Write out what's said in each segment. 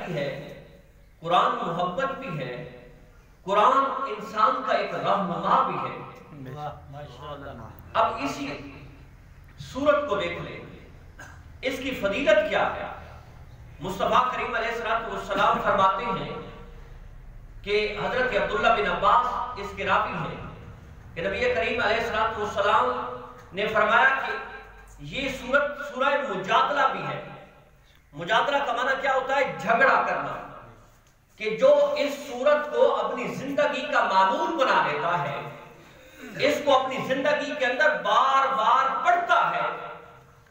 بھی ہے، قرآن محبت بھی ہے، قرآن انسان کا ایک رہنما بھی ہے۔ اب اسی سورت کو دیکھ لیں، اس کی فضیلت کیا ہے؟ مصطفیٰ کریم علیہ السلام فرماتے ہیں کہ حضرت عبداللہ بن عباس اس کے راوی ہیں کہ نبی کریم علیہ السلام نے فرمایا کہ یہ سورت سورہ مجادلہ بھی ہے۔ مجادلہ کا معنی کیا ہوتا ہے؟ جھگڑا کرنا، کہ جو اس سورت کو اپنی زندگی کا معمول بنا لیتا ہے، اس کو اپنی زندگی کے اندر بار بار پڑھتا ہے،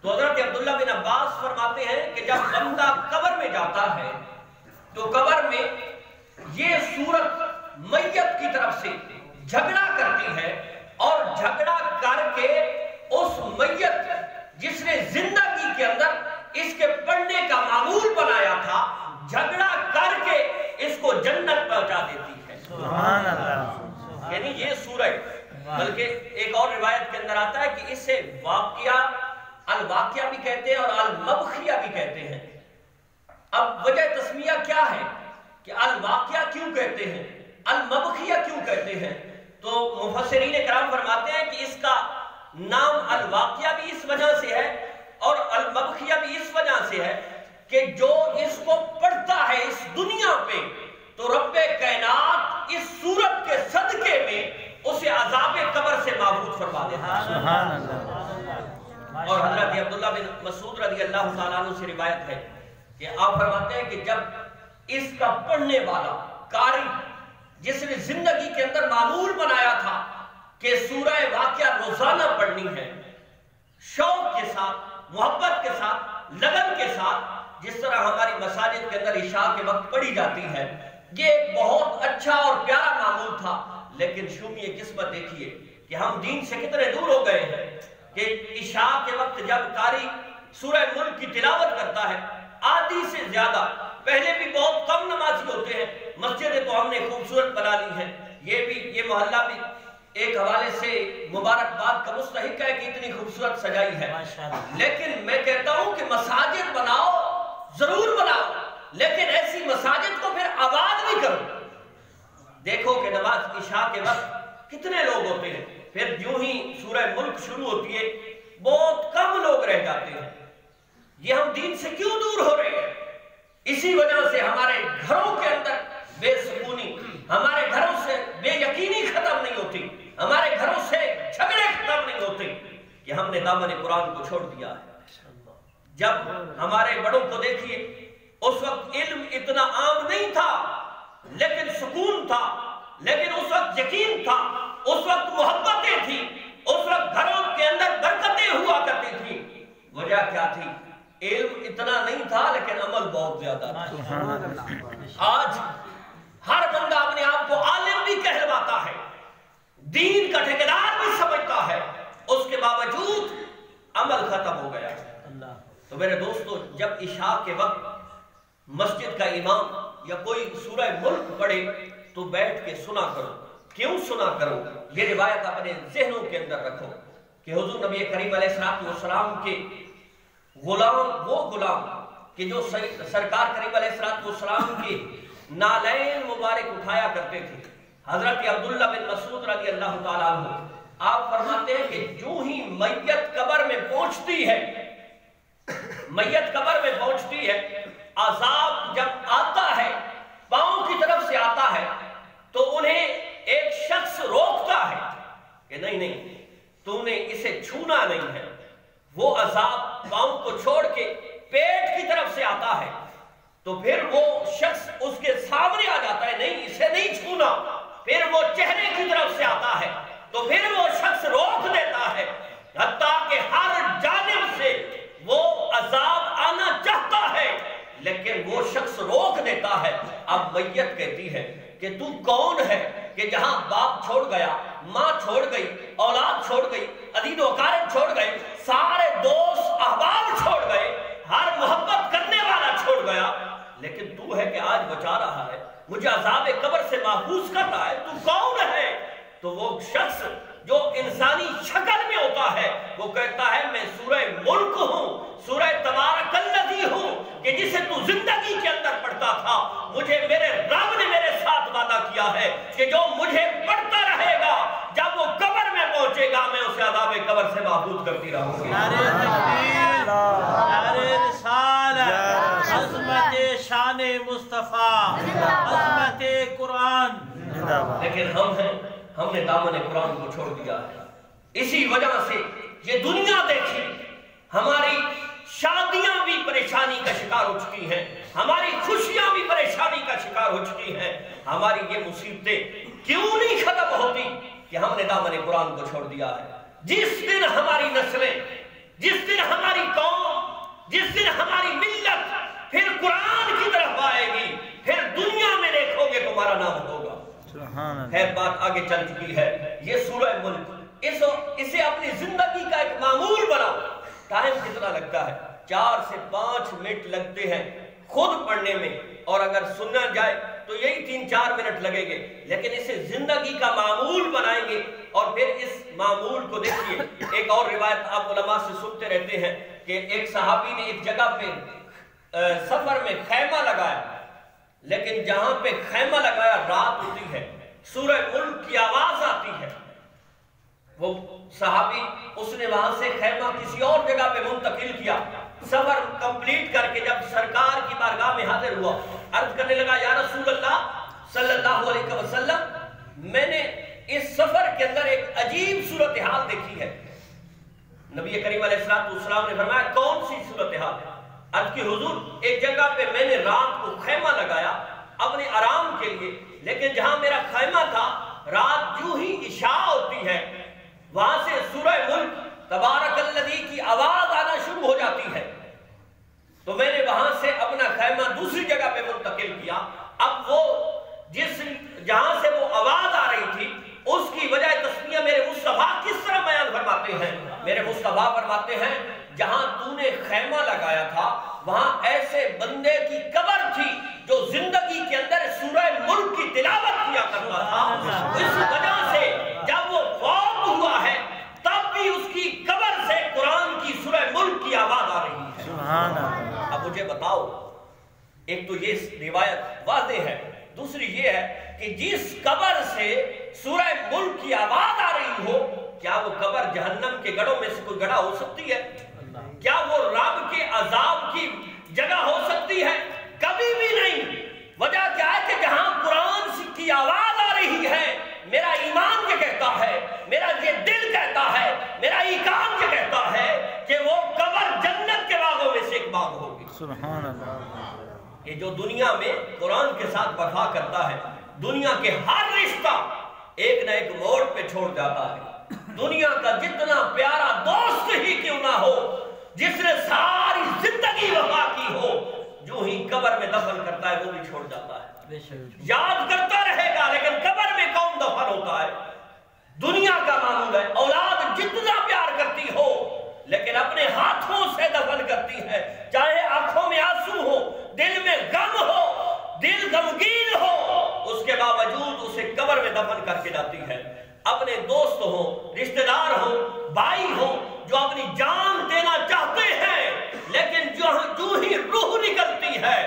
تو حضرت عبداللہ بن عباس فرماتے ہیں کہ جب بندہ قبر میں جاتا ہے تو قبر میں یہ سورت میت کی طرف سے جھگڑا کرتی ہے، اور جھگڑا کر کے اس میت جس نے زندگی کے اندر اس کے پڑھنے کا معمول بنایا تھا، جھگڑا کر کے اس کو جنت پہنچا دیتی ہے۔ سبحان اللہ۔ یعنی یہ سورہ، بلکہ ایک اور روایت کے اندر آتا ہے کہ اسے واقعہ الواقعہ بھی کہتے ہیں اور المبخیہ بھی کہتے ہیں۔ اب وجہ تسمیہ کیا ہے کہ الواقعہ کیوں کہتے ہیں، المبخیہ کیوں کہتے ہیں؟ تو مفسرین کرام فرماتے ہیں کہ اس کا نام الواقعہ بھی اس وجہ سے ہے اور المبخیہ بھی اس وجہ سے ہے کہ جو اس کو پڑھتا ہے اس دنیا پہ تو رب کائنات اس سورت کے صدقے میں اسے عذاب قبر سے محفوظ فرما دیتا ہے۔ سبحان اللہ۔ اور حضرت عبداللہ بن مسعود رضی اللہ تعالیٰ عنہ سے روایت ہے کہ آپ فرماتے ہیں کہ جب اس کا پڑھنے والا قاری جس نے زندگی کے اندر معمول بنایا تھا کہ سورہ واقعہ روزانہ پڑھنی ہے، شوق کے ساتھ، محبت کے ساتھ، لگن کے ساتھ، جس طرح ہماری مساجد کے اندر عشاء کے وقت پڑھی جاتی ہے، یہ ایک بہت اچھا اور پیارا معمول تھا، لیکن شومیہ قسمت دیکھیے کہ ہم دین سے کتنے دور ہو گئے ہیں کہ عشاء کے وقت جب قاری سورہ ملک کی تلاوت کرتا ہے، آدھی سے زیادہ، پہلے بھی بہت کم نمازی ہوتے ہیں، مسجدیں تو ہم نے خوبصورت بنا لی ہیں، یہ محلہ بھی ایک حوالے سے مبارکباد کا مستحق ہے کہ اتنی خوبصورت سجائی ہے، لیکن میں کہتا ہوں کہ مساجد بناؤ، ضرور بناؤ، لیکن ایسی مساجد کو پھر آباد بھی کرو۔ دیکھو کہ نماز عشاء کے وقت کتنے لوگ ہوتے ہیں، پھر یوں ہی سورہ ملک شروع ہوتی ہے، بہت کم لوگ رہ جاتے ہیں۔ یہ ہم دین سے کیوں دور ہو رہے ہیں؟ اسی وجہ سے ہمارے گھروں کے اندر بے سکونی، ہمارے گھروں سے بے یقینی ختم نہیں ہوتی، ہمارے گھروں سے جھگڑے ختم نہیں ہوتے کہ ہم نے دامن قرآن کو چھوڑ دیا ہے۔ جب ہمارے بڑوں کو دیکھیے، اس وقت علم اتنا عام نہیں تھا لیکن سکون تھا، لیکن اس وقت یقین تھا، اس وقت محبتیں تھیں، اس وقت گھروں کے اندر برکتیں ہوا کرتی تھیں۔ وجہ کیا تھی؟ علم اتنا نہیں تھا لیکن عمل بہت زیادہ تھا۔ آج ہر بندہ اپنے آپ کو عالم بھی کہلواتا ہے، دین کا ٹھیکیدار بھی سمجھتا ہے، اس کے باوجود عمل ختم ہو گیا ہے۔ تو میرے دوستو، جب عشاء کے وقت مسجد کا امام یا کوئی سورہ ملک پڑھے تو بیٹھ کے سنا کرو۔ کیوں سنا کرو؟ یہ روایت اپنے ذہنوں کے اندر رکھو کہ حضور نبی کریم علیہ السلام کے غلام، وہ غلام کہ جو سرکار کریم علیہ السلام کے نالین مبارک اٹھایا کرتے تھے، حضرت عبداللہ بن مسعود رضی اللہ تعالیٰ عنہ، آپ فرماتے ہیں کہ جو ہی میت قبر میں پہنچتی ہے، میت قبر میں پہنچتی ہے، عذاب جب آتا ہے، پاؤں کی طرف سے آتا ہے، تو انہیں ایک شخص روکتا ہے کہ نہیں تو نے اسے چھونا نہیں ہے۔ وہ عذاب پاؤں کو چھوڑ کے پیٹ کی طرف سے آتا ہے، تو پھر وہ شخص اس کے سامنے آ جاتا ہے، نہیں اسے نہیں چھونا۔ پھر وہ چہرے کی طرف سے آتا ہے، تو پھر وہ شخص روک دیتا ہے، حتیٰ کہ ہر جانب سے وہ عذاب آنا چاہتا ہے لیکن وہ شخص روک دیتا ہے۔ اب میت کہتی ہے کہ تو کون ہے کہ جہاں باپ چھوڑ گیا، ماں چھوڑ گئی، اولاد چھوڑ گئی، عزیز و اقارب چھوڑ گئے، سارے دوست احباب چھوڑ گئے، ہر محبت کرنے والا چھوڑ گیا، لیکن تو ہے کہ آج بچا رہا ہے، مجھے عذاب قبر سے محفوظ کر رہا ہے، تو کون ہے؟ تو وہ شخص جو انسانی شکل میں ہوتا ہے وہ کہتا ہے میں سورہ ملک ہوں، سورہ تبارک الذی ہوں کہ جسے تو زندگی کے اندر پڑھتا کرتا تھا, مجھے میرے رب نے میرے ساتھ وعدہ کیا ہے کہ جو مجھے پڑھتا رہے گا جب وہ قبر میں پہنچے گا میں اسے عذاب قبر سے محفوظ کرتی رہوں گی. نعرہ تکبیر, نعرہ رسالت, عظمت شان مصطفیٰ, عظمت قرآن. لیکن ہم نے دامن قرآن کو چھوڑ دیا ہے. اسی وجہ سے یہ دنیا دیکھی, ہماری شادیاں بھی پریشانی کا شکار ہو چکی ہیں, ہماری خوشیاں بھی پریشانی کا شکار ہو چکی ہیں. ہماری یہ مصیبتیں کیوں نہیں ختم ہوتی کہ ہم نے دامن قرآن کو چھوڑ دیا ہے. جس دن ہماری نسلیں, جس دن ہماری قوم, جس دن ہماری ملت پھر قرآن کی طرف آئے گی, پھر دنیا میں دیکھو گے تمہارا نام ہوگا. خیر بات آگے چل چکی ہے. یہ سورہ ملک, اسے اپنی زندگی کا ایک معمول بناؤ. ٹائم کتنا لگتا ہے؟ 4 سے 5 منٹ لگتے ہیں خود پڑھنے میں, اور اگر سننا جائے تو یہی 3-4 منٹ لگیں گے. لیکن اسے زندگی کا معمول بنائیں گے, اور پھر اس معمول کو دیکھیے. ایک اور روایت آپ علماء سے سنتے رہتے ہیں کہ ایک صحابی نے ایک جگہ پہ سفر میں خیمہ لگایا, لیکن جہاں پہ خیمہ لگایا رات ہوتی ہے, سورہ ملک کی آواز آتی ہے. وہ صحابی اس نے وہاں سے خیمہ کسی اور جگہ پہ منتقل کیا. سفر کمپلیٹ کر کے جب سرکار کی بارگاہ میں حاضر ہوا, عرض کرنے لگا یا رسول اللہ صلی اللہ علیہ وسلم, میں نے اس سفر کے اندر ایک عجیب صورتحال دیکھی ہے. نبی کریم علیہ السلام نے فرمایا کون سی صورتحال ہے؟ عرض کی حضور ایک جگہ پہ میں نے رات کو خیمہ لگایا اپنے آرام کے لیے, لیکن جہاں میرا خیمہ تھا رات جو ہی عشاء ہوتی ہے وہاں سے سورہ ملک تبارک الذی کی آواز آنا شروع ہو جاتی ہے. تو میں نے وہاں سے اپنا خیمہ دوسری جگہ پہ منتقل کیا. اب وہ جہاں سے وہ آواز آ رہی تھی اس کی وجہ تسمیہ میرے مصطفیٰ کس طرح بیان فرماتے ہیں؟ میرے مصطفیٰ فرماتے ہیں جہاں تو نے خیمہ لگایا تھا وہاں ایسے بندے کی قبر تھی جو زندگی کے اندر سورہ ملک کی تلاوت کیا کرتا تھا. اس وجہ سے جب وہ فوت ہوا ہے تب بھی اس کی قبر سے قرآن کی سورہ ملک کی آواز آ رہی ہے. سبحان اللہ. اب مجھے بتاؤ, ایک تو یہ روایت واضح ہے, دوسری یہ ہے کہ جس قبر سے سورہ ملک کی آواز آ رہی ہو, کیا وہ قبر جہنم کے گڑھوں میں سے کوئی گڑھا ہو سکتی ہے؟ کیا وہ رب کے عذاب کی جگہ ہو سکتی ہے؟ کبھی بھی نہیں. وجہ کیا ہے کہ جہاں قرآن کی آواز آ رہی ہے میرا ایمان یہ کہتا ہے, میرا یہ دل کہتا ہے, میرا ایمان یہ کہتا ہے کہ وہ قبر جنت کے باغوں میں سے ایک باغ ہوگی. سبحان اللہ. کہ جو دنیا میں قرآن کے ساتھ وفا کرتا ہے دنیا کے ہر رشتہ ایک نہ ایک موڑ پہ چھوڑ جاتا ہے. دنیا کا جتنا پیارا دوست ہی کیوں نہ ہو, جس نے ساری زندگی وفا کی ہو, جو ہی قبر میں دفن کرتا ہے وہ بھی چھوڑ جاتا ہے. یاد کرتا رہے گا لیکن قبر میں کون دفن ہوتا ہے؟ دنیا کا معمول ہے, اولاد جتنا پیار کرتی ہو لیکن اپنے ہاتھوں سے دفن کرتی ہے. چاہے آنکھوں میں آنسو ہو, دل میں غم ہو, دل غمگین ہو, اس کے باوجود اسے قبر میں دفن کر کے جاتی ہے. اپنے دوست ہو, رشتہ دار ہو, بھائی ہو, جو اپنی جان دینا چاہتے ہیں لیکن جو ہی روح نکلتی ہے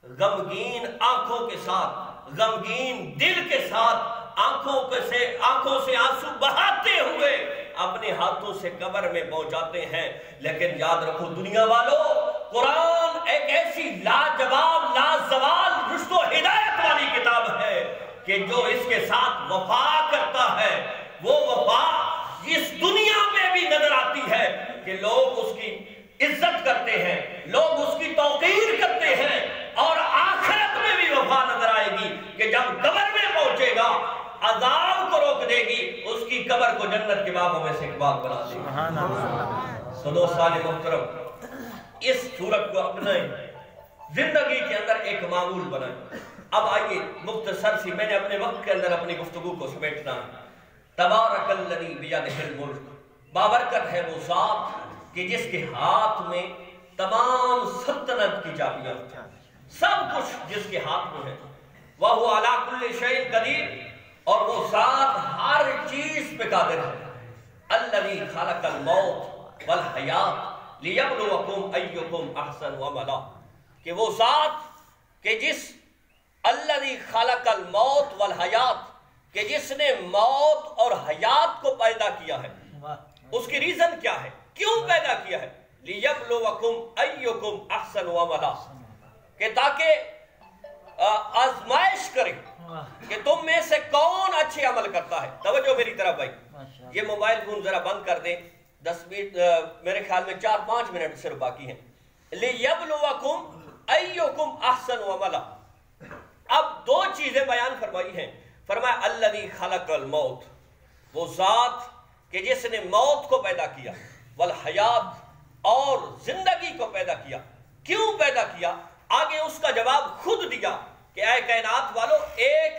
غمگین آنکھوں کے ساتھ, غمگین دل کے ساتھ, آنکھوں سے آنسو بہاتے ہوئے اپنے ہاتھوں سے قبر میں پہنچاتے ہیں. لیکن یاد رکھو دنیا والوں, قرآن ایک ایسی لاجواب لازوال رشد و ہدایت والی کتاب ہے کہ جو اس کے ساتھ وفا کرتا ہے وہ وفا اس دنیا میں بھی نظر آتی ہے کہ لوگ اس کی عزت کرتے ہیں, لوگ اس کی توقیر کرتے ہیں, اور آخرت میں بھی وفا نظر آئے گی کہ جب قبر میں پہنچے گا عذاب کو روک دے گی, اس کی قبر کو جنت کے باغوں میں سے ایک باغ بنا دے گی. سو دوستان محترم, اس صورت کو اپنائیں, زندگی کے اندر ایک معمول بنائیں. اب آئیے مختصر سی, میں نے اپنے وقت کے اندر اپنی گفتگو کو سمیٹنا ہے. تبارک الذی بیدہ الملک, بابرکت ہے وہ ذات کہ جس کے ہاتھ میں تمام سلطنت کی چابیاں, سب کچھ جس کے ہاتھ میں ہے. وَهُوَ عَلَىٰ كُلِّ شَيْءٍ قَدِيرٌ, اور وہ ذات ہر چیز پہ قادر ہے. الذی خلق الموت والحیات لیبلوکم ایکم احسن عملا, کہ وہ ذات کہ جس الذی خلق الموت والحیات، کہ جس نے موت اور حیات کو پیدا کیا ہے، اس کی ریزن کیا ہے، کیوں پیدا کیا ہے؟ لیبلوکم ایکم احسن عملا، کہ تاکہ آزمائش کرے کہ تم میں سے کون اچھے عمل کرتا ہے۔ توجہ میری طرف بھائی، یہ موبائل فون ذرا بند کر دیں، 10 منٹ میرے خیال میں 4-5 منٹ صرف باقی ہیں۔ لیبلوکم ایکم احسن عملا، اب 2 چیزیں بیان فرمائی ہیں۔ فرمایا الذی خلق الموت، وہ ذات کہ جس نے موت کو پیدا کیا، والحیات، اور زندگی کو پیدا کیا۔ کیوں پیدا کیا؟ آگے اس کا جواب خود دیا کہ اے کائنات والو، ایک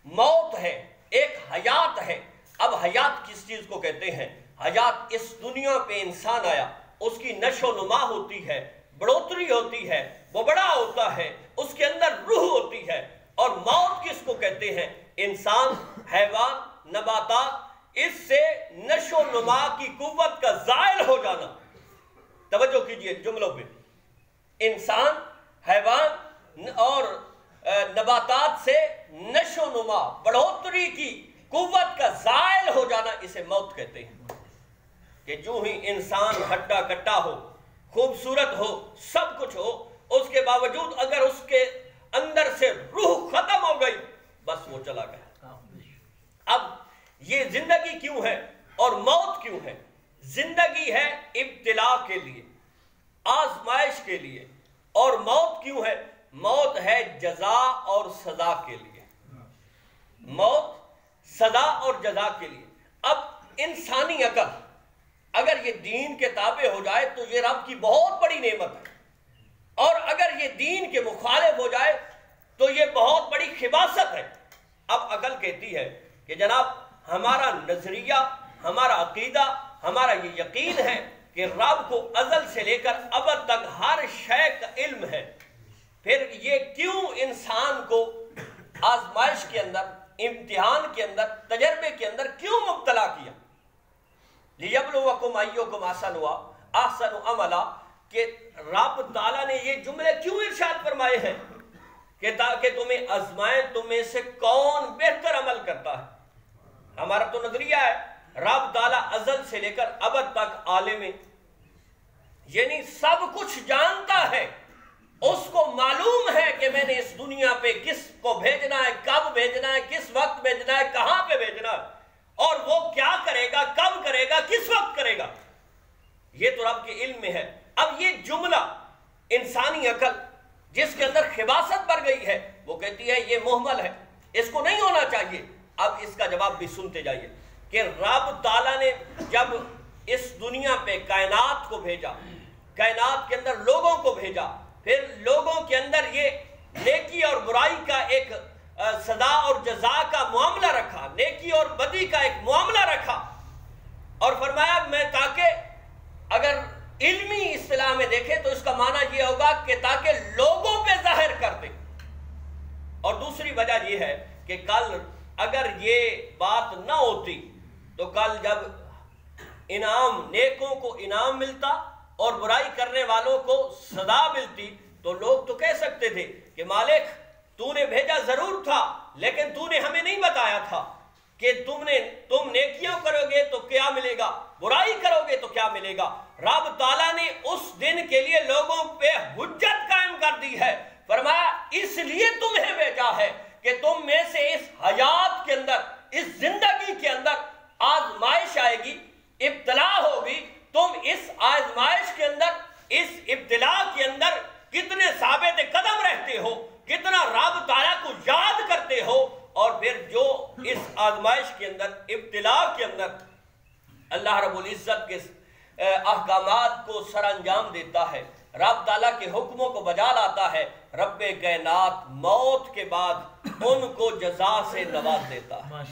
موت ہے، ایک حیات ہے۔ اب حیات کس چیز کو کہتے ہیں؟ حیات اس دنیا پہ انسان آیا، اس کی نشو و نما ہوتی ہے، بڑھوتری ہوتی ہے، وہ بڑا ہوتا ہے، اس کے اندر روح ہوتی ہے۔ اور موت کس کو کہتے ہیں؟ انسان، حیوان، نباتات، اس سے نشو و نما کی قوت کا زائل ہو جانا۔ توجہ کیجئے جملوں پہ، انسان، حیوان اور نباتات سے نشو و نما، بڑھوتری کی قوت کا زائل ہو جانا، اسے موت کہتے ہیں۔ کہ جو ہی انسان ہڈا کٹا ہو، خوبصورت ہو، سب کچھ ہو، اس کے باوجود اگر اس کے اندر سے روح ختم ہو گئی، بس وہ چلا گیا۔ اب یہ زندگی کیوں ہے اور موت کیوں ہے؟ زندگی ہے ابتلا کے لیے، آزمائش کے لیے، اور موت کیوں ہے؟ موت ہے جزا اور سزا کے لیے۔ موت سزا اور جزا کے لیے۔ اب انسانی عقل اگر یہ دین کے تابع ہو جائے تو یہ رب کی بہت بڑی نعمت ہے، اور اگر یہ دین کے مخالف ہو جائے تو یہ بہت بڑی خباثت ہے۔ اب عقل کہتی ہے کہ جناب ہمارا نظریہ، ہمارا عقیدہ، ہمارا یہ یقین ہے کہ رب کو ازل سے لے کر ابد تک ہر شے کا علم ہے، پھر یہ کیوں انسان کو آزمائش کے اندر، امتحان کے اندر، تجربے کے اندر کیوں مبتلا کیا؟ لیبلوکم ایکم احسن عملا، کہ رب تعالیٰ نے یہ جملے کیوں ارشاد فرمائے ہیں کہ تاکہ تمہیں آزمائے تم میں سے کون بہتر عمل کرتا ہے۔ ہمارا تو نظریہ ہے رب تعالیٰ ازل سے لے کر ابد تک عالم ہے، یعنی سب کچھ جانتا ہے، اس کو معلوم ہے کہ میں نے اس دنیا پہ کس کو بھیجنا ہے، کب بھیجنا ہے، کس وقت بھیجنا ہے، کہاں پہ بھیجنا ہے، اور وہ کیا کرے گا، کب کرے گا، کس وقت کرے گا، یہ تو رب کے علم میں ہے۔ اب یہ جملہ انسانی عقل جس کے اندر خباثت بڑھ گئی ہے، وہ کہتی ہے یہ محمل ہے، اس کو نہیں ہونا چاہیے۔ اب اس کا جواب بھی سنتے جائیے کہ رب تعالیٰ نے جب اس دنیا پہ کائنات کو بھیجا، کائنات کے اندر لوگوں کو بھیجا، پھر لوگوں کے اندر یہ نیکی اور برائی کا ایک سزا اور جزا کا معاملہ رکھا، نیکی اور بدی کا ایک معاملہ رکھا، اور فرمایا میں تاکہ اگر علمی اصطلاح میں دیکھیں تو اس کا معنی یہ ہوگا کہ تاکہ لوگوں پہ ظاہر کر دے۔ اور دوسری وجہ یہ ہے کہ کل اگر یہ بات نہ ہوتی تو کل جب انعام، نیکوں کو انعام ملتا اور برائی کرنے والوں کو سزا ملتی، تو لوگ تو کہہ سکتے تھے کہ مالک تو نے بھیجا ضرور تھا لیکن تو نے ہمیں نہیں بتایا تھا کہ تم نیکیاں کرو گے تو کیا ملے گا، برائی کرو گے تو کیا ملے گا۔ رب تعالیٰ نے اس دن کے لیے لوگوں پہ حجت قائم کر دی ہے، فرمایا اس لیے تمہیں بھیجا ہے کہ تم میں سے اس حیات کے اندر، اس زندگی کے اندر آزمائش آئے گی، ابتلا ہوگی، تم اس آزمائش کے اندر، اس ابتلا کے اندر کتنے ثابت قدم رہتے ہو، کتنا رب تعالیٰ کو یاد کرتے ہو، اور پھر جو اس آزمائش کے اندر، ابتلا کے اندر اللہ رب العزت کے احکامات کو سر انجام دیتا ہے، رب تعالیٰ کے حکموں کو بجا لاتا ہے، رب کائنات موت کے بعد ان کو جزا سے نواز دیتا ہے۔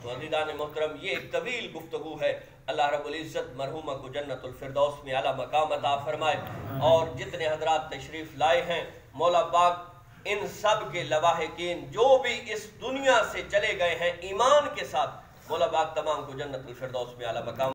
تو عزیزان محترم، یہ ایک طویل گفتگو ہے۔ اللہ رب العزت مرحومہ کو جنت الفردوس میں اعلیٰ مقام عطا فرمائے، اور جتنے حضرات تشریف لائے ہیں مولا پاک ان سب کے لواحقین جو بھی اس دنیا سے چلے گئے ہیں ایمان کے ساتھ، مولا پاک تمام کو جنت الفردوس میں اعلیٰ مقام